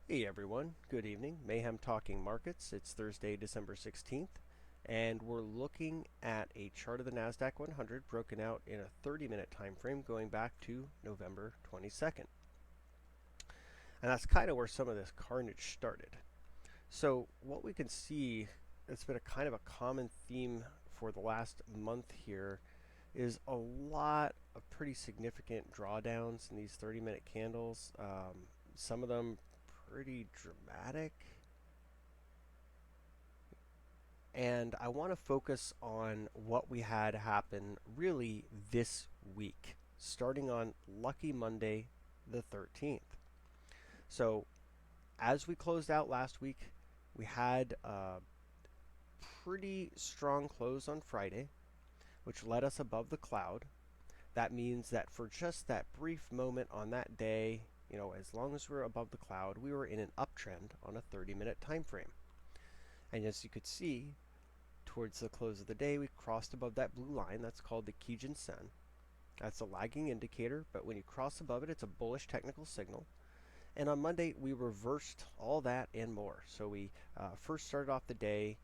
Hey everyone, good evening. Mayhem talking markets. It's Thursday, December 16th, and we're looking at a chart of the NASDAQ 100 broken out in a 30-minute time frame going back to November 22nd. And that's kind of where some of this carnage started. So, what we can see, it's been a kind of a common theme for the last month here, is a lot of pretty significant drawdowns in these 30-minute candles. Some of them pretty dramatic. And I want to focus on what we had happen really this week, starting on Lucky Monday, the 13th. So, as we closed out last week, we had a pretty strong close on Friday, which led us above the cloud. That means that for just that brief moment on that day, as long as we were above the cloud, we were in an uptrend on a 30-minute time frame. And as you could see, towards the close of the day, we crossed above that blue line. That's called the Kijun Sen. That's a lagging indicator, but when you cross above it, it's a bullish technical signal. And on Monday, we reversed all that and more. So we first started off the day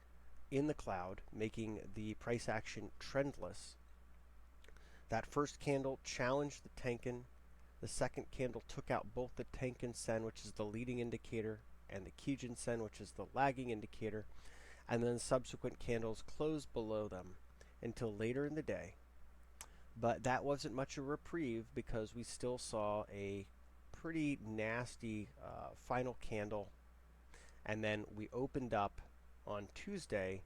in the cloud, making the price action trendless. That first candle challenged the Tenkan. The second candle took out both the Tenkan Sen, which is the leading indicator, and the Kijun Sen, which is the lagging indicator. And then subsequent candles closed below them until later in the day. But that wasn't much of a reprieve because we still saw a pretty nasty final candle. And then we opened up on Tuesday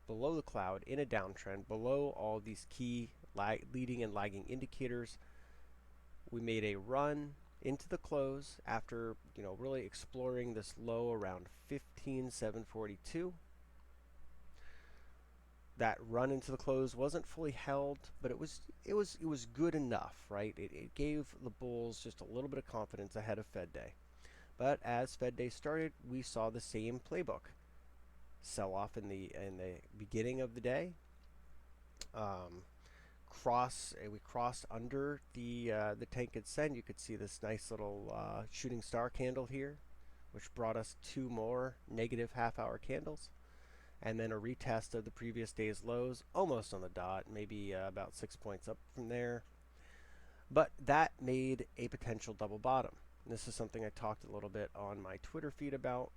below the cloud in a downtrend, below all these key leading and lagging indicators. We made a run into the close after, really exploring this low around 15,742. That run into the close wasn't fully held, but it was good enough, right? It gave the bulls just a little bit of confidence ahead of Fed Day. But as Fed Day started, we saw the same playbook: sell off in the beginning of the day. We crossed under the Tenkan Sen. You could see this nice little shooting star candle here, which brought us two more negative half-hour candles, and then a retest of the previous day's lows, almost on the dot, maybe about 6 points up from there. But that made a potential double bottom. And this is something I talked a little bit on my Twitter feed about,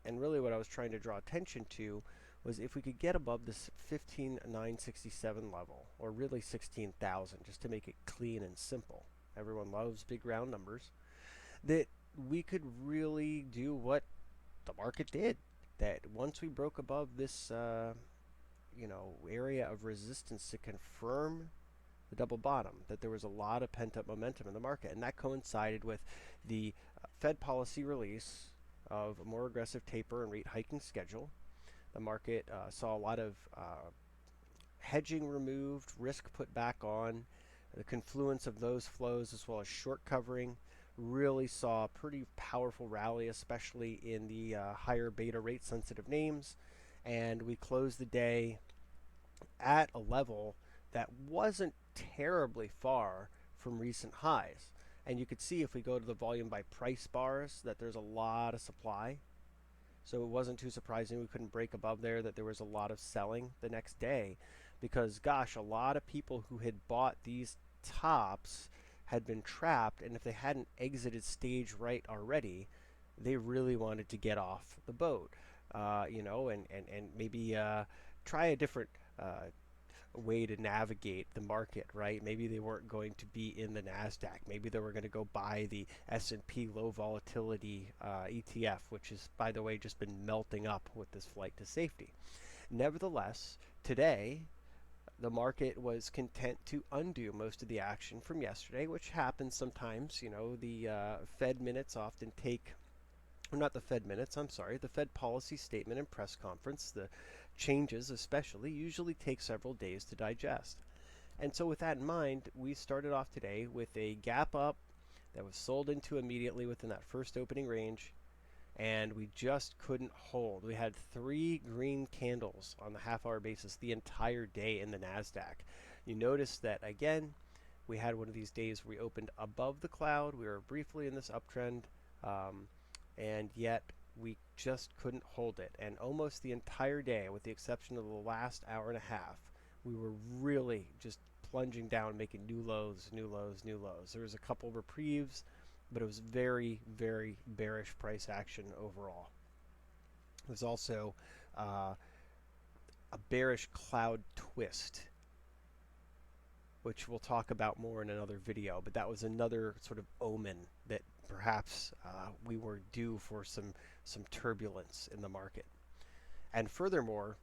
and really what I was trying to draw attention to was if we could get above this 15,967 level, or really 16,000, just to make it clean and simple. Everyone loves big round numbers. That we could really do what the market did. That once we broke above this, area of resistance to confirm the double bottom, that there was a lot of pent-up momentum in the market, and that coincided with the Fed policy release of a more aggressive taper and rate hiking schedule. The market saw a lot of hedging removed, risk put back on. The confluence of those flows, as well as short covering, really saw a pretty powerful rally, especially in the higher beta rate sensitive names. And we closed the day at a level that wasn't terribly far from recent highs. And you could see if we go to the volume by price bars that there's a lot of supply. So it wasn't too surprising we couldn't break above there, that there was a lot of selling the next day. Because, gosh, a lot of people who had bought these tops had been trapped, and if they hadn't exited stage right already, they really wanted to get off the boat, and maybe try a different way to navigate the market, right? Maybe they weren't going to be in the NASDAQ. Maybe they were going to go buy the S&P low volatility ETF, which has, by the way, just been melting up with this flight to safety. Nevertheless, today, the market was content to undo most of the action from yesterday, which happens sometimes. The Fed minutes often take, or not the Fed minutes, I'm sorry, the Fed policy statement and press conference, the changes especially, usually take several days to digest. And so with that in mind, we started off today with a gap up that was sold into immediately within that first opening range, and we just couldn't hold. We had 3 green candles on the half-hour basis the entire day in the NASDAQ. You notice that, again, we had one of these days where we opened above the cloud. We were briefly in this uptrend. and yet we just couldn't hold it. And almost the entire day, with the exception of the last hour and a half, we were really just plunging down, making new lows, new lows, new lows. There was a couple reprieves, but it was very, very bearish price action overall. There's also a bearish cloud twist, which we'll talk about more in another video, but that was another sort of omen that perhaps we were due for some turbulence in the market. And furthermore,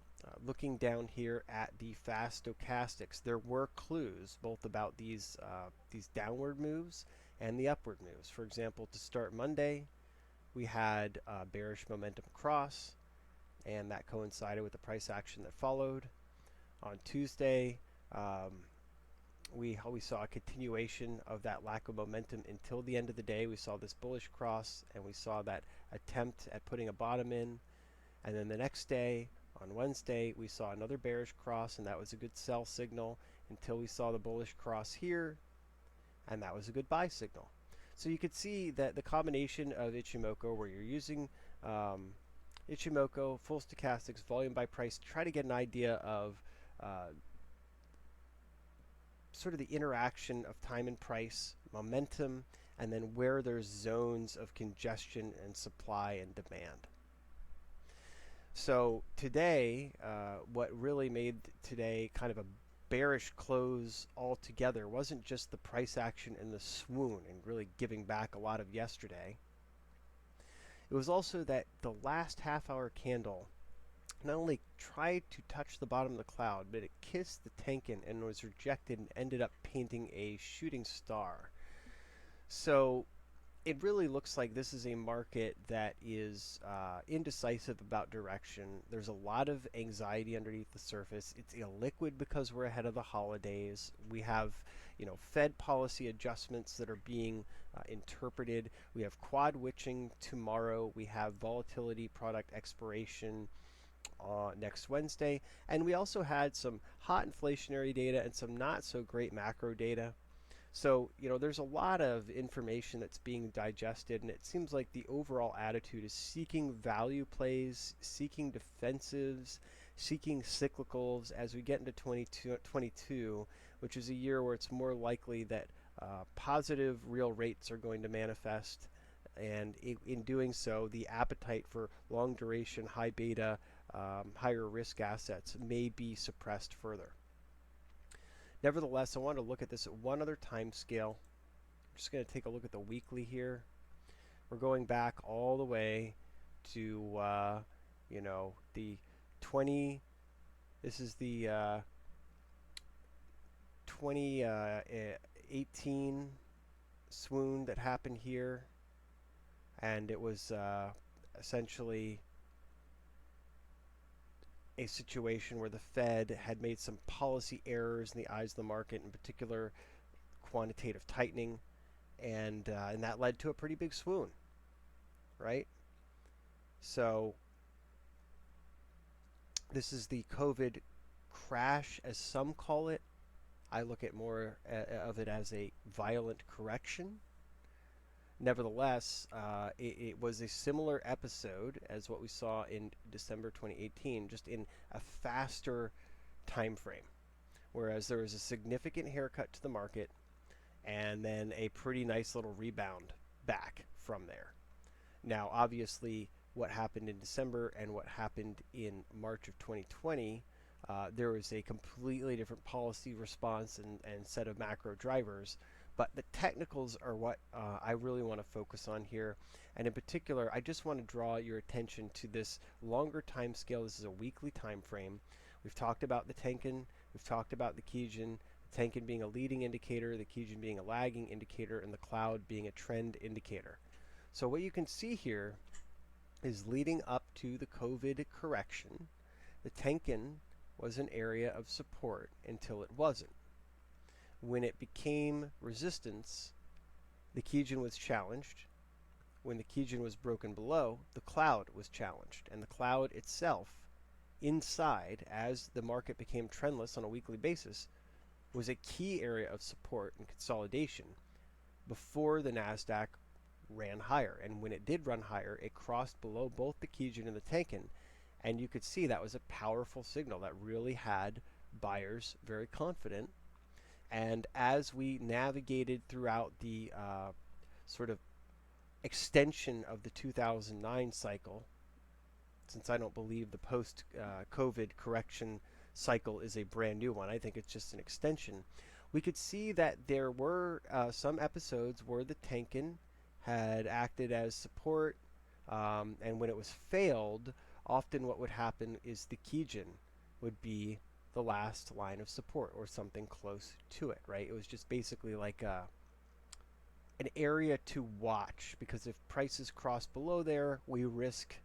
looking down here at the fast stochastics, there were clues both about these downward moves and the upward moves. For example, to start Monday, we had a bearish momentum cross, and that coincided with the price action that followed. On Tuesday, we saw a continuation of that lack of momentum until the end of the day. We saw this bullish cross, and we saw that attempt at putting a bottom in. And then the next day, on Wednesday, we saw another bearish cross, and that was a good sell signal until we saw the bullish cross here, and that was a good buy signal. So you could see that the combination of Ichimoku, where you're using Ichimoku, full stochastics, volume by price, to try to get an idea of sort of the interaction of time and price, momentum, and then where there's zones of congestion and supply and demand. So today, what really made today kind of a bearish close altogether wasn't just the price action and the swoon and really giving back a lot of yesterday. It was also that the last half-hour candle not only tried to touch the bottom of the cloud, but it kissed the Tenkan and was rejected and ended up painting a shooting star. So it really looks like this is a market that is indecisive about direction. There's a lot of anxiety underneath the surface. It's illiquid because we're ahead of the holidays. We have, Fed policy adjustments that are being interpreted. We have quad witching tomorrow. We have volatility product expiration next Wednesday. And we also had some hot inflationary data and some not so great macro data. So, there's a lot of information that's being digested, and it seems like the overall attitude is seeking value plays, seeking defensives, seeking cyclicals as we get into 2022, which is a year where it's more likely that positive real rates are going to manifest. And in doing so, the appetite for long duration, high beta, higher risk assets may be suppressed further. Nevertheless, I want to look at this at one other time scale. I'm just going to take a look at the weekly here. We're going back all the way to, the 20. This is the 2018 swoon that happened here, and it was essentially a situation where the Fed had made some policy errors in the eyes of the market, in particular quantitative tightening, and that led to a pretty big swoon, right? So this is the COVID crash, as some call it. I look at more of it as a violent correction. Nevertheless, it was a similar episode as what we saw in December 2018, just in a faster time frame, whereas there was a significant haircut to the market and then a pretty nice little rebound back from there. Now, obviously, what happened in December and what happened in March of 2020, there was a completely different policy response and set of macro drivers. But the technicals are what I really want to focus on here. And in particular, I just want to draw your attention to this longer time scale. This is a weekly time frame. We've talked about the Tenkan. We've talked about the Kijun. The Tenkan being a leading indicator, the Kijun being a lagging indicator, and the cloud being a trend indicator. So what you can see here is leading up to the COVID correction, the Tenkan was an area of support until it wasn't. When it became resistance, the Kijun was challenged. When the Kijun was broken below, the cloud was challenged. And the cloud itself, inside, as the market became trendless on a weekly basis, was a key area of support and consolidation before the NASDAQ ran higher. And when it did run higher, it crossed below both the Kijun and the Tenkan. And you could see that was a powerful signal that really had buyers very confident. And as we navigated throughout the sort of extension of the 2009 cycle, since I don't believe the post-COVID correction cycle is a brand new one, I think it's just an extension, we could see that there were some episodes where the Tenkan had acted as support, and when it was failed, often what would happen is the Kijun would be the last line of support or something close to it, right? It was just basically like an area to watch, because if prices cross below there, we risk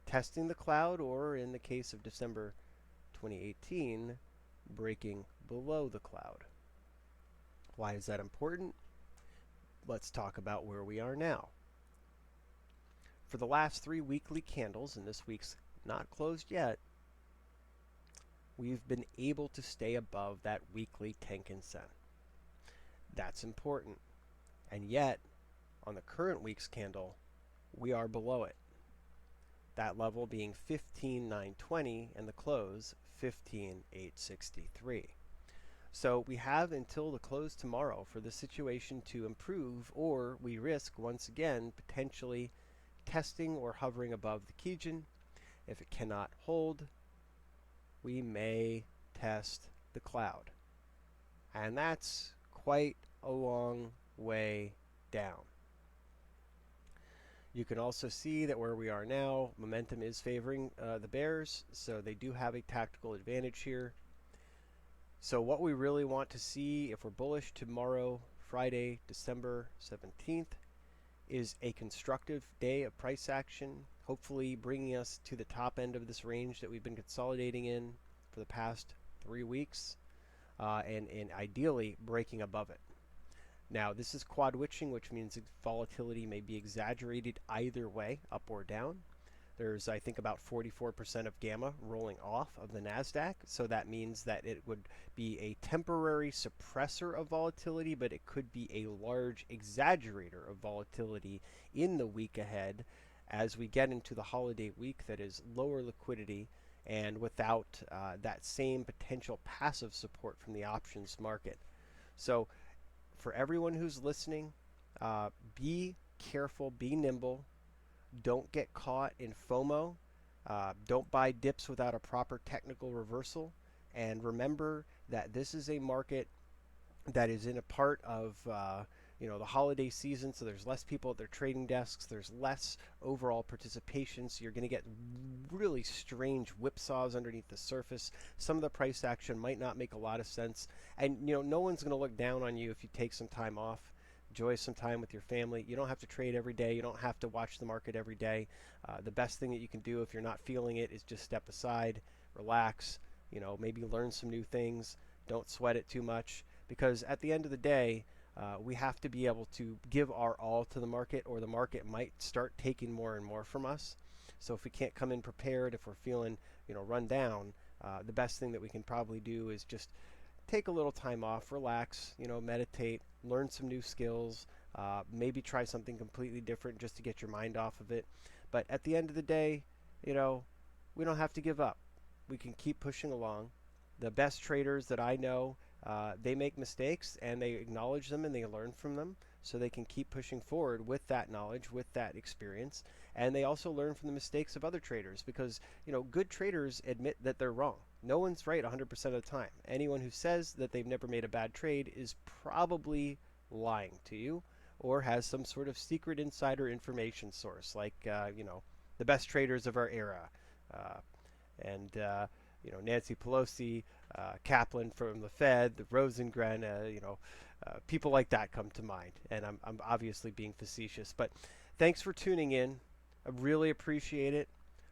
testing the cloud, or in the case of December 2018, breaking below the cloud. Why is that important? Let's talk about where we are now. For the last 3 weekly candles, and this week's not closed yet, we've been able to stay above that weekly Tenkan Sen. That's important. And yet, on the current week's candle, we are below it. That level being 15,920 and the close 15,863. So we have until the close tomorrow for the situation to improve, or we risk once again potentially testing or hovering above the Kijun. If it cannot hold, we may test the cloud. And that's quite a long way down. You can also see that where we are now, momentum is favoring the bears, so they do have a tactical advantage here. So what we really want to see if we're bullish tomorrow, Friday, December 17th, is a constructive day of price action, hopefully bringing us to the top end of this range that we've been consolidating in for the past 3 weeks, and ideally breaking above it. Now, this is quad witching, which means volatility may be exaggerated either way, up or down. There's, I think, about 44% of gamma rolling off of the NASDAQ, so that means that it would be a temporary suppressor of volatility, but it could be a large exaggerator of volatility in the week ahead as we get into the holiday week that is lower liquidity and without that same potential passive support from the options market. So for everyone who's listening, be careful, be nimble. Don't get caught in FOMO. Don't buy dips without a proper technical reversal. And remember that this is a market that is in a part of the holiday season, so there's less people at their trading desks. There's less overall participation, so you're going to get really strange whipsaws underneath the surface. Some of the price action might not make a lot of sense, and no one's going to look down on you if you take some time off. Enjoy some time with your family. You don't have to trade every day. You don't have to watch the market every day. The best thing that you can do if you're not feeling it is just step aside, relax, maybe learn some new things. Don't sweat it too much, because at the end of the day, we have to be able to give our all to the market, or the market might start taking more and more from us. So if we can't come in prepared, if we're feeling run down, the best thing that we can probably do is just take a little time off, relax, meditate, learn some new skills, maybe try something completely different just to get your mind off of it. But at the end of the day, we don't have to give up. We can keep pushing along. The best traders that I know, they make mistakes and they acknowledge them and they learn from them, so they can keep pushing forward with that knowledge, with that experience. And they also learn from the mistakes of other traders, because good traders admit that they're wrong. No one's right 100% of the time. Anyone who says that they've never made a bad trade is probably lying to you, or has some sort of secret insider information source, like the best traders of our era, and Nancy Pelosi, Kaplan from the Fed, the Rosengren, people like that come to mind. And I'm obviously being facetious, but thanks for tuning in. I really appreciate it.